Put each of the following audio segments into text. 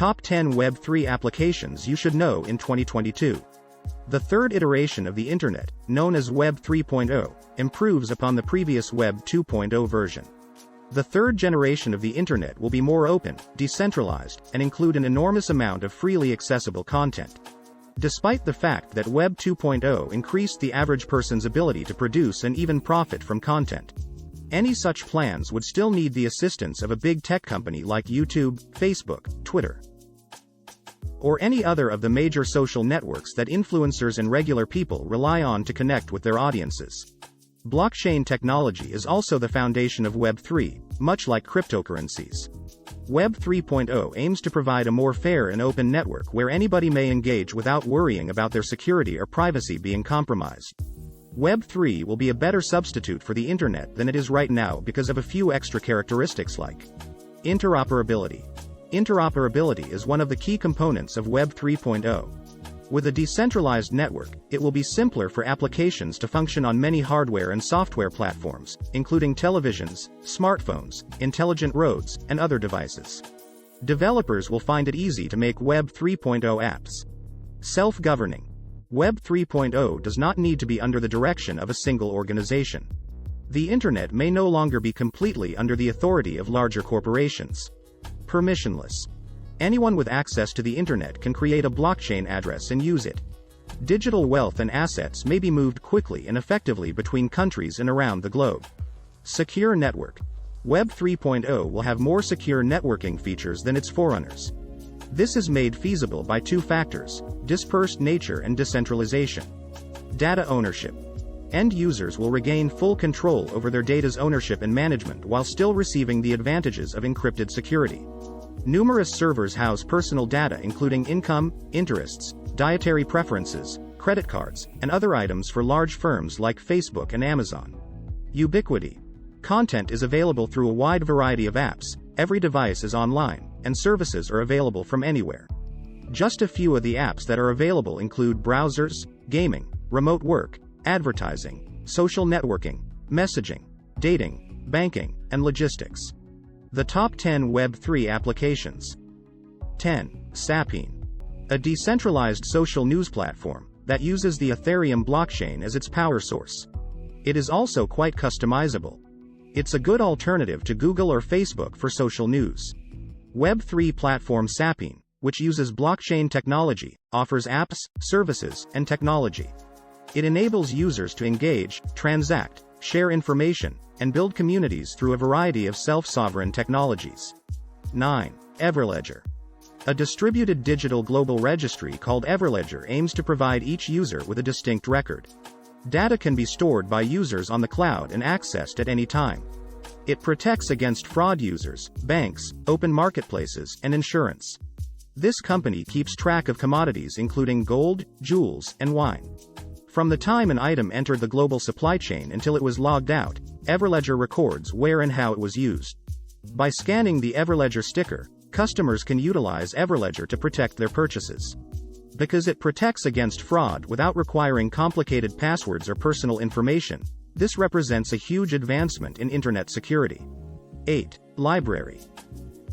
Top 10 Web3 applications you should know in 2022. The third iteration of the Internet, known as Web 3.0, improves upon the previous Web 2.0 version. The third generation of the Internet will be more open, decentralized, and include an enormous amount of freely accessible content. Despite the fact that Web 2.0 increased the average person's ability to produce and even profit from content, any such plans would still need the assistance of a big tech company like YouTube, Facebook, Twitter, or any other of the major social networks that influencers and regular people rely on to connect with their audiences. Blockchain technology is also the foundation of Web 3, much like cryptocurrencies. Web 3.0 aims to provide a more fair and open network where anybody may engage without worrying about their security or privacy being compromised. Web 3 will be a better substitute for the Internet than it is right now because of a few extra characteristics like interoperability. Interoperability is one of the key components of Web 3.0. With a decentralized network, it will be simpler for applications to function on many hardware and software platforms, including televisions, smartphones, intelligent roads, and other devices. Developers will find it easy to make Web 3.0 apps. Self-governing. Web 3.0 does not need to be under the direction of a single organization. The Internet may no longer be completely under the authority of larger corporations. Permissionless. Anyone with access to the Internet can create a blockchain address and use it. Digital wealth and assets may be moved quickly and effectively between countries and around the globe. Secure network. Web 3.0 will have more secure networking features than its forerunners. This is made feasible by two factors: dispersed nature and decentralization. Data ownership. End users will regain full control over their data's ownership and management while still receiving the advantages of encrypted security. Numerous servers house personal data including income, interests, dietary preferences, credit cards, and other items for large firms like Facebook and Amazon. Ubiquity. Content is available through a wide variety of apps, every device is online, and services are available from anywhere. Just a few of the apps that are available include browsers, gaming, remote work, advertising, social networking, messaging, dating, banking, and logistics. The top 10 Web 3 applications. 10. Sapeen. A decentralized social news platform that uses the Ethereum blockchain as its power source. It is also quite customizable. It's a good alternative to Google or Facebook for social news. Web 3 platform Sapeen, which uses blockchain technology, offers apps, services, and technology. It enables users to engage, transact, share information, and build communities through a variety of self-sovereign technologies. 9. Everledger. A distributed digital global registry called Everledger aims to provide each user with a distinct record. Data can be stored by users on the cloud and accessed at any time. It protects against fraud users, banks, open marketplaces, and insurance. This company keeps track of commodities including gold, jewels, and wine. From the time an item entered the global supply chain until it was logged out, Everledger records where and how it was used. By scanning the Everledger sticker, customers can utilize Everledger to protect their purchases. Because it protects against fraud without requiring complicated passwords or personal information, this represents a huge advancement in Internet security. 8. Library.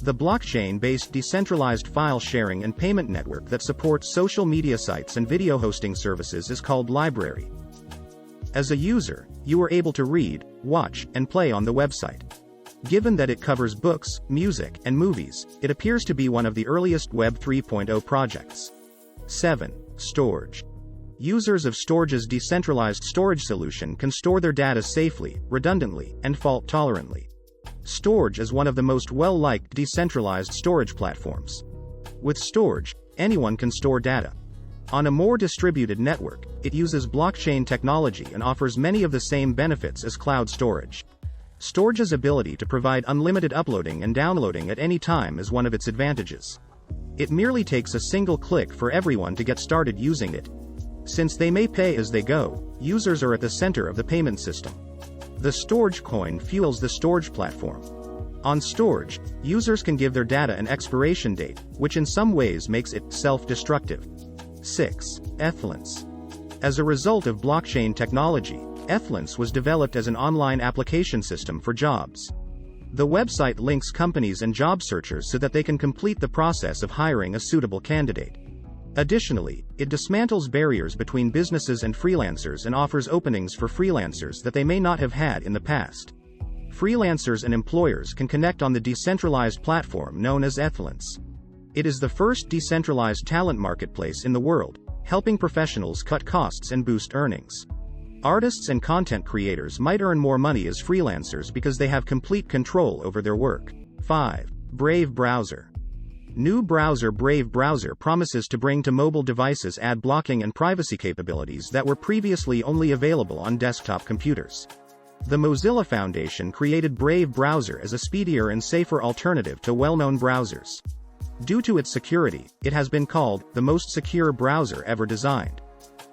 The blockchain-based decentralized file sharing and payment network that supports social media sites and video hosting services is called Library. As a user, you are able to read, watch, and play on the website. Given that it covers books, music, and movies, it appears to be one of the earliest Web 3.0 projects. 7. Storage. Users of Storage's decentralized storage solution can store their data safely, redundantly, and fault-tolerantly. Storage is one of the most well-liked decentralized storage platforms. With Storage, anyone can store data. On a more distributed network, it uses blockchain technology and offers many of the same benefits as cloud storage. Storage's ability to provide unlimited uploading and downloading at any time is one of its advantages. It merely takes a single click for everyone to get started using it. Since they may pay as they go, users are at the center of the payment system. The Storage coin fuels the Storage platform. On Storage, users can give their data an expiration date, which in some ways makes it self-destructive. 6. Ethlence. As a result of blockchain technology, Ethlence was developed as an online application system for jobs. The website links companies and job searchers so that they can complete the process of hiring a suitable candidate. Additionally, it dismantles barriers between businesses and freelancers and offers openings for freelancers that they may not have had in the past. Freelancers and employers can connect on the decentralized platform known as Ethylance. It is the first decentralized talent marketplace in the world, helping professionals cut costs and boost earnings. Artists and content creators might earn more money as freelancers because they have complete control over their work. 5. Brave Browser. New browser Brave Browser promises to bring to mobile devices ad blocking and privacy capabilities that were previously only available on desktop computers. The Mozilla Foundation created Brave Browser as a speedier and safer alternative to well-known browsers. Due to its security, it has been called the most secure browser ever designed.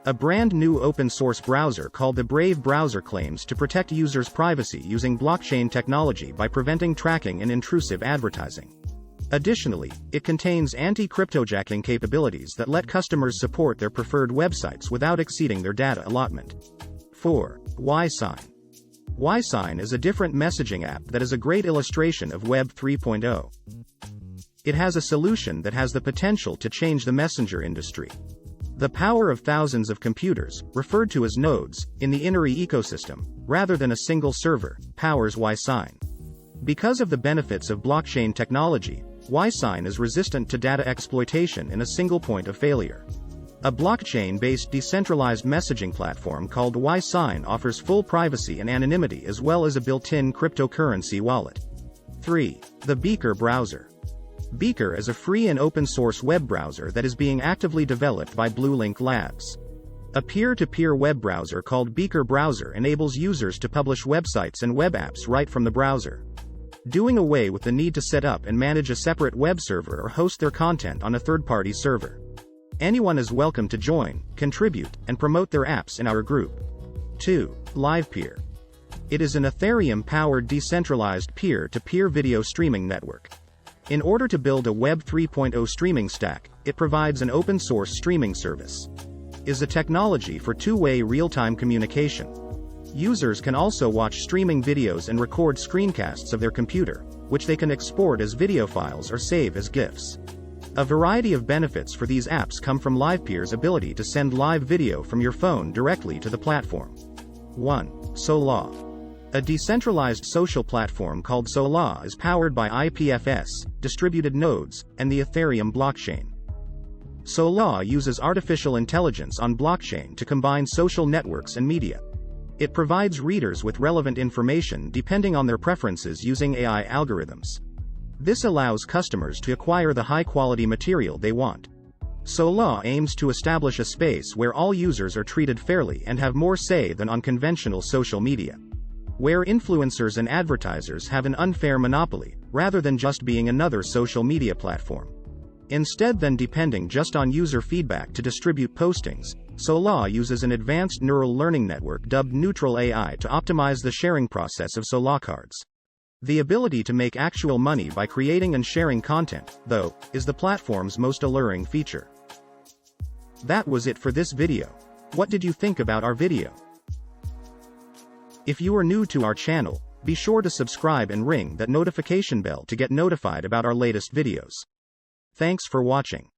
A brand new open-source browser called the Brave Browser claims to protect users' privacy using blockchain technology by preventing tracking and intrusive advertising. Additionally, it contains anti-cryptojacking capabilities that let customers support their preferred websites without exceeding their data allotment. 4. Ysign. Ysign is a different messaging app that is a great illustration of Web 3.0. It has a solution that has the potential to change the messenger industry. The power of thousands of computers, referred to as nodes, in the in-app ecosystem, rather than a single server, powers Ysign. Because of the benefits of blockchain technology, Ysign is resistant to data exploitation in a single point of failure. A blockchain-based decentralized messaging platform called Ysign offers full privacy and anonymity as well as a built-in cryptocurrency wallet. 3. The Beaker Browser. Beaker is a free and open-source web browser that is being actively developed by Bluelink Labs. A peer-to-peer web browser called Beaker Browser enables users to publish websites and web apps right from the browser, doing away with the need to set up and manage a separate web server or host their content on a third-party server. Anyone is welcome to join, contribute, and promote their apps in our group. 2. LivePeer. It is an Ethereum-powered decentralized peer-to-peer video streaming network. In order to build a Web 3.0 streaming stack, it provides an open-source streaming service. It is a technology for two-way real-time communication. Users can also watch streaming videos and record screencasts of their computer, which they can export as video files or save as GIFs. A variety of benefits for these apps come from LivePeer's ability to send live video from your phone directly to the platform. 1. Solana. A decentralized social platform called Solana is powered by IPFS, distributed nodes, and the Ethereum blockchain. Solana uses artificial intelligence on blockchain to combine social networks and media. It provides readers with relevant information depending on their preferences using AI algorithms. This allows customers to acquire the high-quality material they want. Solana aims to establish a space where all users are treated fairly and have more say than on conventional social media, where influencers and advertisers have an unfair monopoly, rather than just being another social media platform. Instead than depending just on user feedback to distribute postings, Solana uses an advanced neural learning network dubbed Neutral AI to optimize the sharing process of Solana cards. The ability to make actual money by creating and sharing content, though, is the platform's most alluring feature. That was it for this video. What did you think about our video? If you are new to our channel, be sure to subscribe and ring that notification bell to get notified about our latest videos. Thanks for watching.